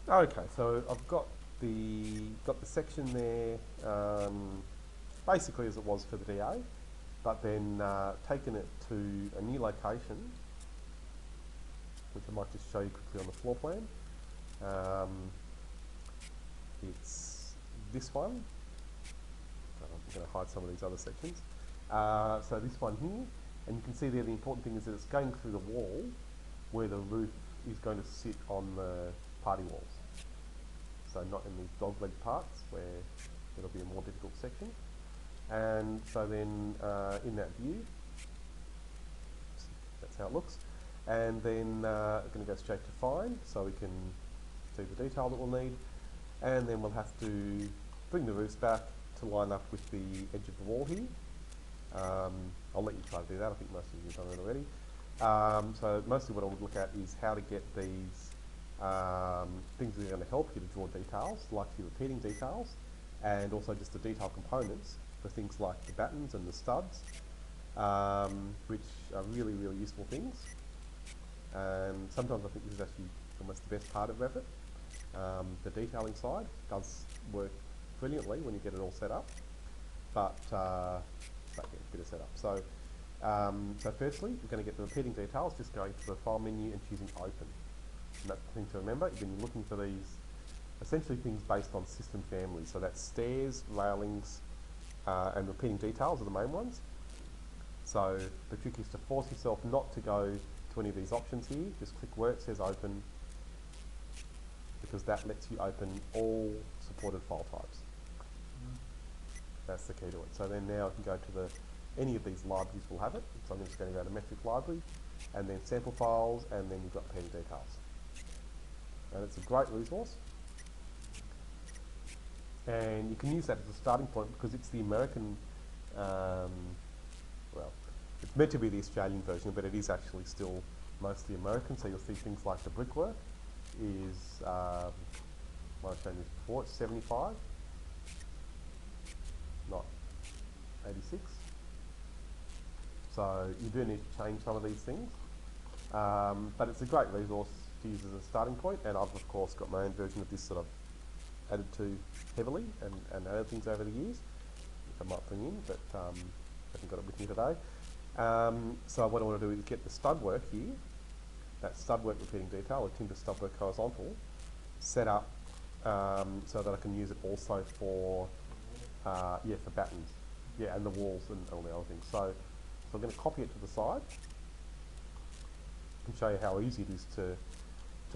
Okay, so I've got the section there, basically as it was for the DA, but then taken it to a new location, which I might just show you quickly on the floor plan. It's this one. I'm going to hide some of these other sections. So this one here, and you can see there the important thing is that it's going through the wall where the roof is going to sit on the party walls. So not in these dog-leg parts where it'll be a more difficult section. And so then in that view, that's how it looks. And then I'm going to go straight to fine, so we can see the detail that we'll need. And then we'll have to bring the roofs back to line up with the edge of the wall here. I'll let you try to do that. I think most of you have done it already. So mostly what I would look at is how to get these things that are going to help you to draw details, like your repeating details, and also just the detail components for things like the battens and the studs, which are really, really useful things. And sometimes I think this is actually almost the best part of Revit. The detailing side does work brilliantly when you get it all set up, but yeah, a bit of setup. So, so firstly, we're going to get the repeating details, just going to the File menu and choosing Open. And that's the thing to remember, when you're looking for these, essentially things based on system families. So that's stairs, railings, and repeating details are the main ones. So the trick is to force yourself not to go to any of these options here. Just click where it says Open, because that lets you open all supported file types. That's the key to it. So then now I can go to any of these libraries will have it. So I'm just going to go to Metric Library, and then Sample Files, and then you've got repeating details. And it's a great resource. And you can use that as a starting point because it's the American, well, it's meant to be the Australian version, but it is actually still mostly American. So you'll see things like the brickwork is, I've shown you before, it's 75, not 86. So you do need to change some of these things, but it's a great resource to use as a starting point. And I've of course got my own version of this that I've added to heavily and added things over the years, which I might bring in, but I haven't got it with me today. So what I want to do is get the stud work here, that stud work repeating detail, or timber stud work horizontal, set up so that I can use it also for yeah, for battens, yeah, and the walls and all the other things. So I'm going to copy it to the side and show you how easy it is to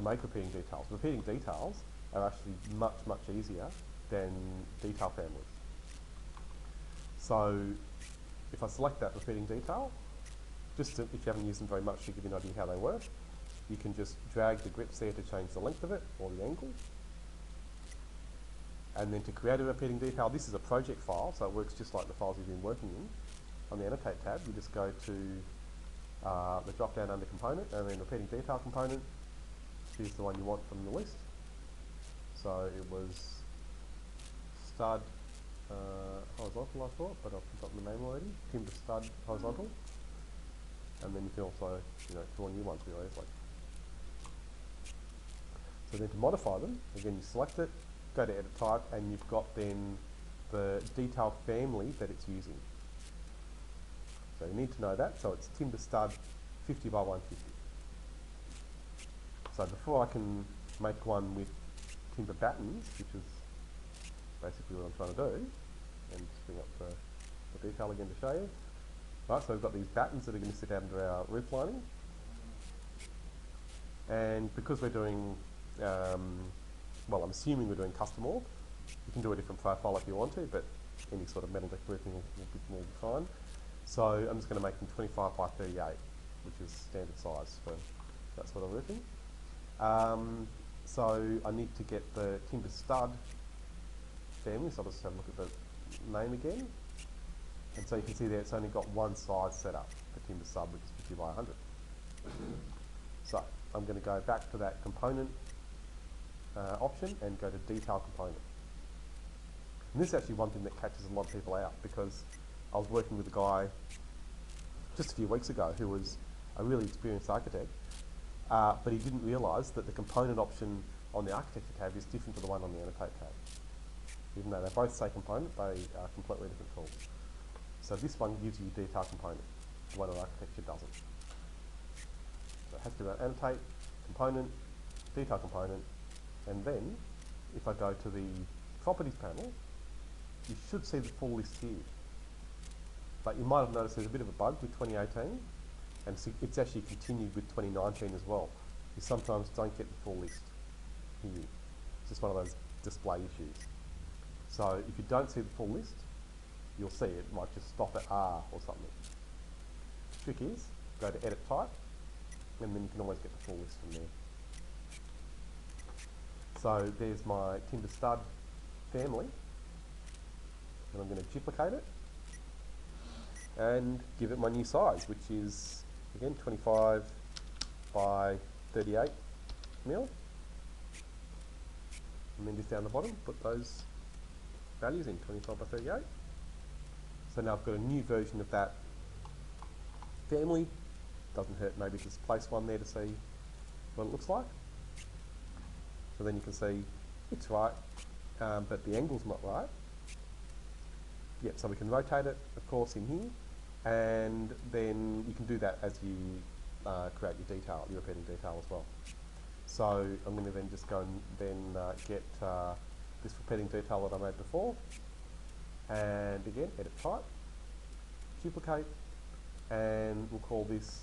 make repeating details. Repeating details are actually much, much easier than detail families. So if I select that repeating detail, just to, if you haven't used them very much, to give you an idea how they work, you can just drag the grips there to change the length of it or the angle. And then to create a repeating detail, this is a project file, so it works just like the files you've been working in. On the Annotate tab, you just go to the drop down under Component, and then Repeating Detail Component. Choose the one you want from the list. So it was stud horizontal, I thought, but I've forgotten the name already. Timber stud horizontal. And then you can also, draw new ones really. Like. So then to modify them, again you select it, go to Edit Type, and you've got then the detail family that it's using. So you need to know that. So it's timber stud 50 by 150. So before I can make one with timber battens, which is basically what I'm trying to do, and just bring up the detail again to show you. Right, so we've got these battens that are going to sit under our roof lining. And because we're doing, well, I'm assuming we're doing custom orb. You can do a different profile if you want to, but any sort of metal deck roofing will be fine. So I'm just going to make them 25 by 38, which is standard size for that sort of roofing. So I need to get the timber stud family, so I'll just have a look at the name again. And so you can see there it's only got one size set up for timber stud, which is 50 by 100. So I'm going to go back to that component option and go to detail component. And this is actually one thing that catches a lot of people out, because I was working with a guy just a few weeks ago who was a really experienced architect, but he didn't realise that the component option on the architecture tab is different to the one on the annotate tab. Even though they both say component, they are completely different tools. So this one gives you detail component, the one on architecture doesn't. So it has to be annotate, component, detail component, and then if I go to the properties panel, you should see the full list here. But you might have noticed there's a bit of a bug with 2018, and it's actually continued with 2019 as well. You sometimes don't get the full list here. It's just one of those display issues. So if you don't see the full list, you'll see it might just stop at R or something. The trick is, go to edit type, and then you can always get the full list from there. So there's my timber stud family, and I'm going to duplicate it and give it my new size, which is again 25 by 38 mil, and then just down the bottom put those values in, 25 by 38. So now I've got a new version of that family. Doesn't hurt maybe just place one there to see what it looks like. So then you can see it's right, but the angle's not right. Yep, so we can rotate it, of course, in here, and then you can do that as you create your detail, your repeating detail as well. So I'm going to then just go and then get this repeating detail that I made before, and again, edit type, duplicate, and we'll call this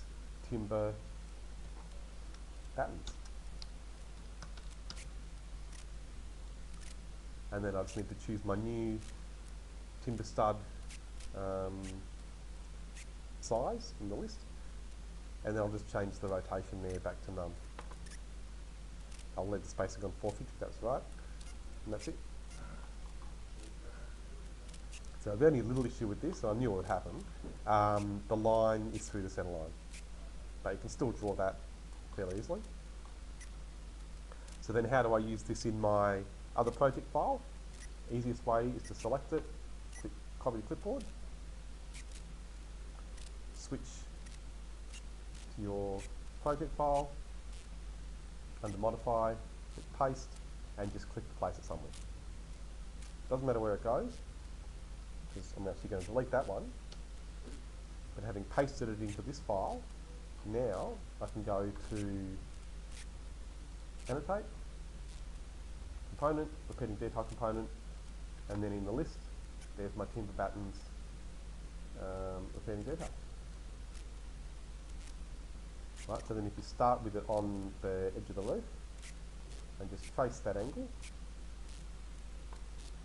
timber battens. And then I just need to choose my new timber stud size from the list, and then I'll just change the rotation there back to none. I'll leave the spacing on 450, that's right, and that's it. So the only little issue with this, I knew it would happen, the line is through the centre line, but you can still draw that fairly easily. So then how do I use this in my other project file? Easiest way is to select it, click copy to clipboard, switch to your project file, under modify, click paste, and just click to place it somewhere. Doesn't matter where it goes, because I'm actually going to delete that one, but having pasted it into this file, now I can go to annotate, component, repeating detail component, and then in the list, there's my timber battens repeating detail. Right, so then if you start with it on the edge of the roof, and just trace that angle,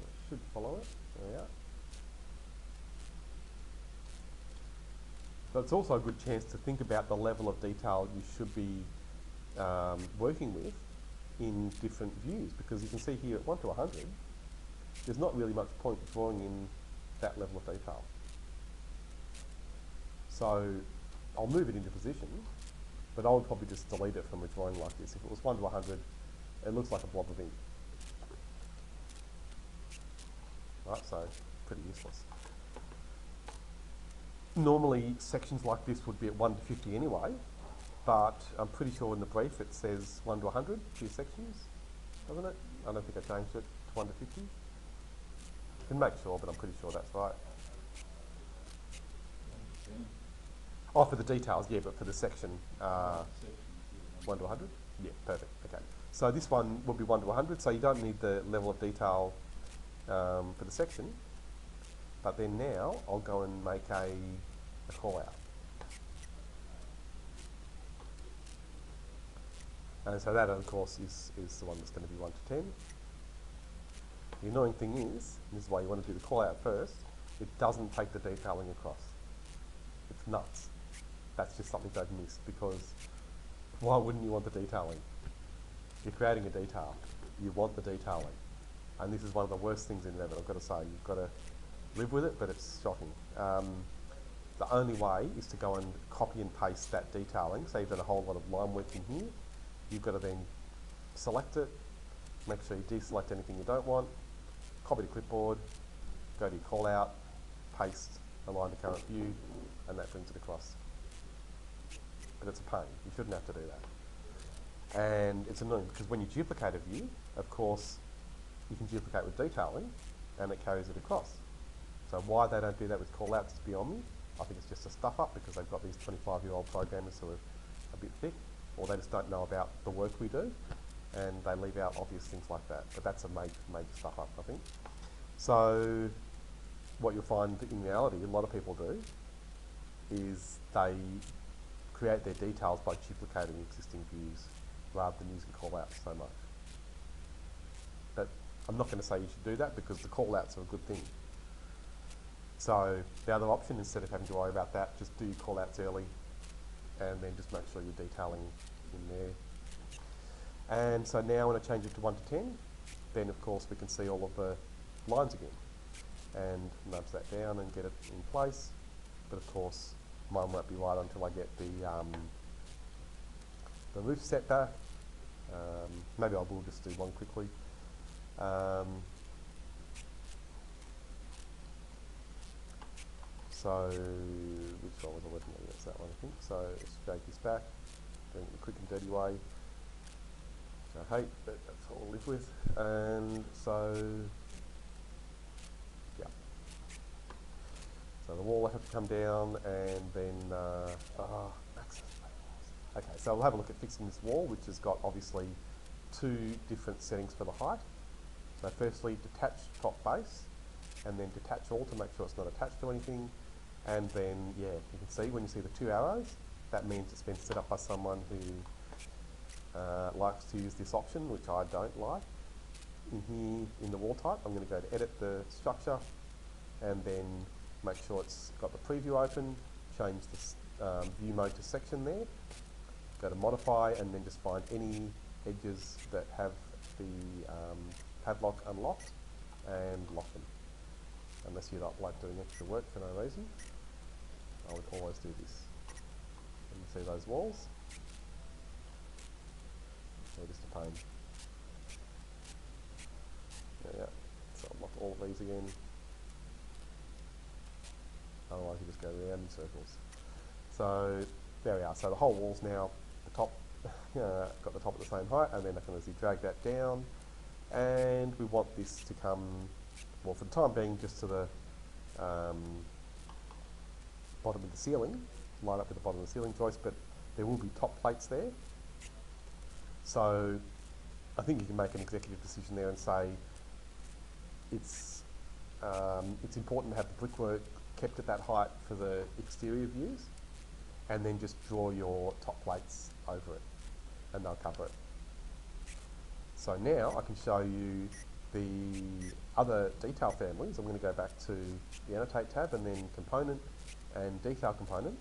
it should follow it, there we are. But it's also a good chance to think about the level of detail you should be working with in different views, because you can see here at 1 to 100, there's not really much point drawing in that level of detail. So I'll move it into position, but I would probably just delete it from a drawing like this. If it was 1 to 100, it looks like a blob of ink. Right, so pretty useless. Normally sections like this would be at 1 to 50 anyway, but I'm pretty sure in the brief it says 1 to 100 for your sections, doesn't it? I don't think I changed it to 1 to 50. I can make sure, but I'm pretty sure that's right. Oh, for the details, yeah, but for the section, 1 to 100? Yeah, perfect, okay. So this one will be 1 to 100, so you don't need the level of detail for the section, but then now I'll go and make a call out. And so that, of course, is the one that's going to be 1 to 10. The annoying thing is, and this is why you want to do the call out first, it doesn't take the detailing across. It's nuts. That's just something they've missed, because why wouldn't you want the detailing? You're creating a detail. You want the detailing. And this is one of the worst things in Revit, I've got to say. You've got to live with it, but it's shocking. The only way is to go and copy and paste that detailing. So you've done a whole lot of line work in here. You've got to then select it, make sure you deselect anything you don't want, copy to clipboard, go to your call out, paste, align to current view, and that brings it across. But it's a pain. You shouldn't have to do that. And it's annoying because when you duplicate a view, of course, you can duplicate with detailing and it carries it across. So why they don't do that with callouts is beyond me. I think it's just a stuff up because they've got these 25-year-old programmers who are a bit thick, or they just don't know about the work we do and they leave out obvious things like that. But that's a major stuff up, I think. So what you'll find in reality, a lot of people do, is they create their details by duplicating existing views rather than using callouts so much. But I'm not going to say you should do that because the callouts are a good thing. So the other option, instead of having to worry about that, just do your callouts early and then just make sure you're detailing in there. And so now when I change it to 1 to 10, then of course we can see all of the lines again and nudge that down and get it in place. But of course mine won't be right until I get the roof set back. Maybe I will just do one quickly. So which one was I working on? That's that one, I think. So let's drag this back, doing it the quick and dirty way, which I hate, but that's what we'll live with. And so, yeah. So the wall will have to come down, and then okay. So we'll have a look at fixing this wall, which has got obviously 2 different settings for the height. So firstly, detach top base, and then detach all to make sure it's not attached to anything. And then, yeah, you can see when you see the 2 arrows, that means it's been set up by someone who likes to use this option, which I don't like. In here, in the wall type, I'm going to go to edit the structure, and then make sure it's got the preview open, change the view mode to section there, go to modify, and then just find any edges that have the padlock unlocked and lock them. Unless you don't like doing extra work for no reason, I would always do this. And you see those walls? They're just a pain. Yeah. So I'll lock all of these again. Otherwise you just go around in circles. So there we are. So the whole wall's now the top, got the top at the same height, and then I can easily drag that down. And we want this to come, well, for the time being, just to the bottom of the ceiling, line up with the bottom of the ceiling joist, but there will be top plates there. So I think you can make an executive decision there and say it's important to have the brickwork kept at that height for the exterior views, and then just draw your top plates over it, and they'll cover it. So now I can show you the other detail families. I'm going to go back to the Annotate tab and then Component and Detail Component.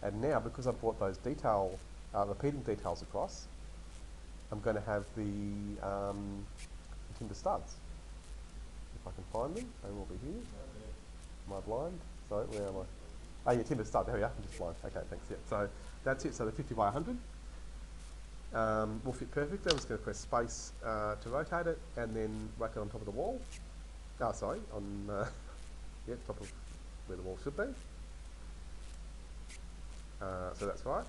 And now, because I've brought those detail, repeating details across, I'm going to have the timber studs. If I can find them, they will be here. Am I blind? Sorry, where am I? Oh yeah, timber stud, there we are, I'm just blind. Okay, thanks, yeah. So that's it, so the 50 by 100. Will fit perfectly. I'm just going to press space to rotate it, and then whack it on top of the wall. Oh, sorry, on yeah, top of where the wall should be. So that's right.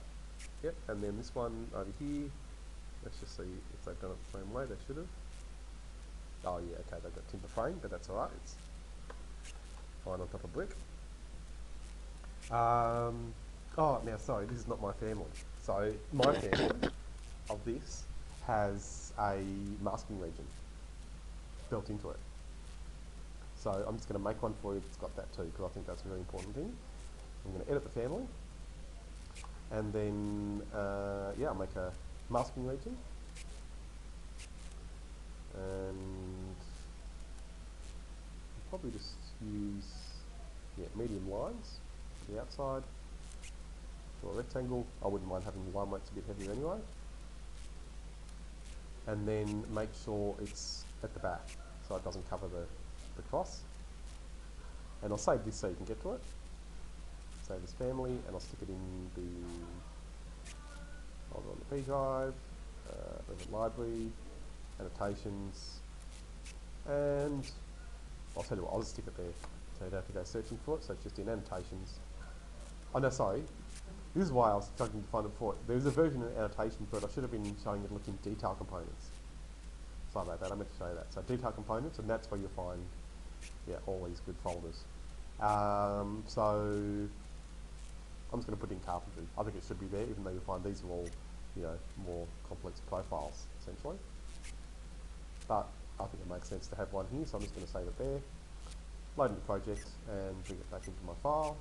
Yep, and then this one over here. Let's just see if they've done it the same way. They should have. Oh yeah, okay, they've got timber frame, but that's all right. It's fine on top of brick. Oh, now sorry, this is not my family. So my family of this has a masking region built into it. So I'm just going to make one for you that's got that too, because I think that's a very important thing. I'm going to edit the family, and then yeah, I'll make a masking region, and I'll probably just use medium lines to the outside for a rectangle. I wouldn't mind having the line weights a bit heavier anyway. And then make sure it's at the back so it doesn't cover the cross. And I'll save this so you can get to it. Save this family, and I'll stick it in the on the P drive, Revit library, annotations, and I'll tell you what, I'll just stick it there so you don't have to go searching for it. So it's just in annotations. Oh no, sorry. This is why I was struggling to find it before. There was a version of annotation for it. I should have been showing it looking detail components. Sorry about that, I meant to show you that. So detail components, and that's where you'll find, yeah, all these good folders. So I'm just going to put in carpentry. I think it should be there, even though you'll find these are all, you know, more complex profiles, essentially. But I think it makes sense to have one here, so I'm just going to save it there. Load into project and bring it back into my file.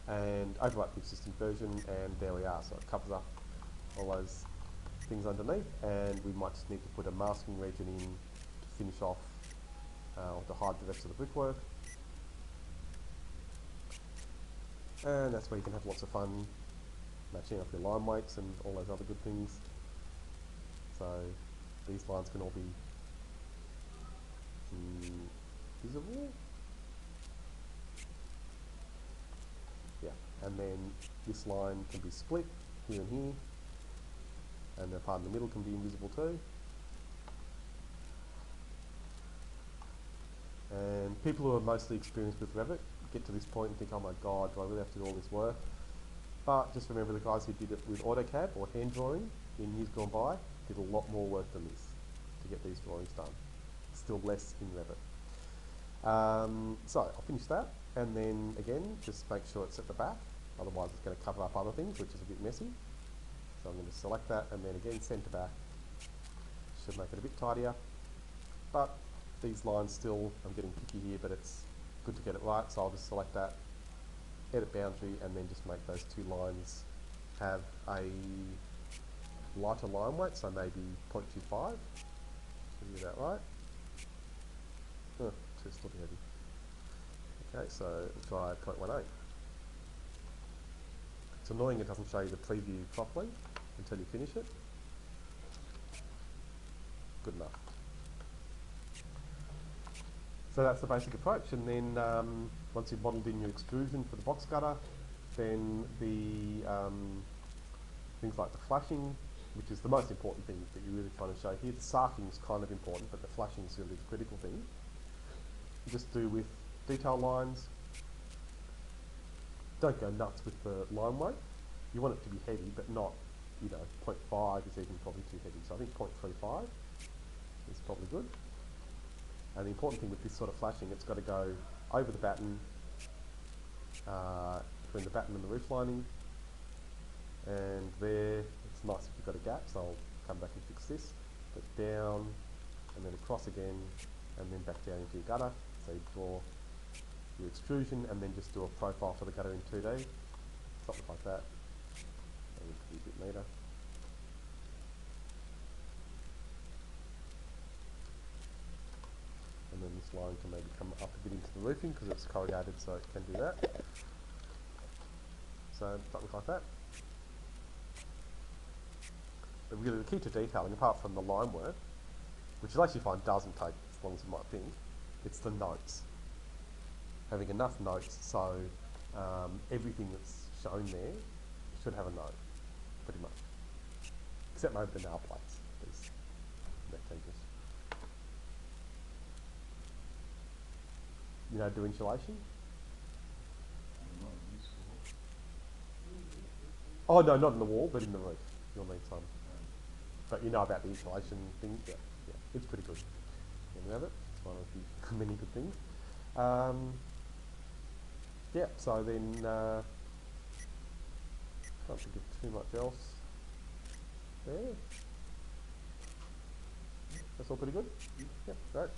And overwrite the existing version, and there we are. So it covers up all those things underneath, and we might just need to put a masking region in to finish off or to hide the rest of the brickwork. And that's where you can have lots of fun matching up your line weights and all those other good things. So these lines can all be visible. Yeah, and then this line can be split here and here, and the part in the middle can be invisible too. And people who are mostly experienced with Revit get to this point and think, oh my god, do I really have to do all this work? But just remember, the guys who did it with AutoCAD or hand drawing in years gone by did a lot more work than this to get these drawings done. Still less in Revit. So I'll finish that, and then again just make sure it's at the back, otherwise it's going to cover up other things, which is a bit messy. So I'm going to select that, and then again centre back. Should make it a bit tidier, but these lines still, I'm getting picky here, but it's good to get it right, so I'll just select that, edit boundary, and then just make those two lines have a lighter line weight, so maybe 0.25. Should we do that right? Oh, too still heavy. Okay, so we'll try 0.18. It's annoying it doesn't show you the preview properly until you finish it. Good enough. So that's the basic approach, and then once you've modelled in your extrusion for the box cutter, then the things like the flashing, which is the most important thing that you're really trying to show here. The sarking is kind of important, but the flashing is really the critical thing. You just do with detail lines. Don't go nuts with the line weight. You want it to be heavy, but not, you know, 0.5 is even probably too heavy. So I think 0.35 is probably good. And the important thing with this sort of flashing, it's got to go over the batten, between the batten and the roof lining, and there, it's nice if you've got a gap, so I'll come back and fix this. But down, and then across again, and then back down into your gutter. So you draw your extrusion, and then just do a profile for the gutter in 2D, something like that. Maybe it could be a bit neater. And then this line can maybe come up a bit into the roofing because it's corrugated, so it can do that. So something like that. But really the key to detailing, apart from the line work, which you'll actually find doesn't take as long as you might think, it's the notes. Having enough notes so everything that's shown there should have a note, pretty much. Except maybe the nail plates, these rectangles. You know, do insulation? Oh no, not in the wall, but in the roof. You'll need some. But you know about the insulation thing? Yeah, yeah, it's pretty good. You have it. It's one of the many good things. Yeah, so then can't think of too much else there. That's all pretty good? Yeah, great.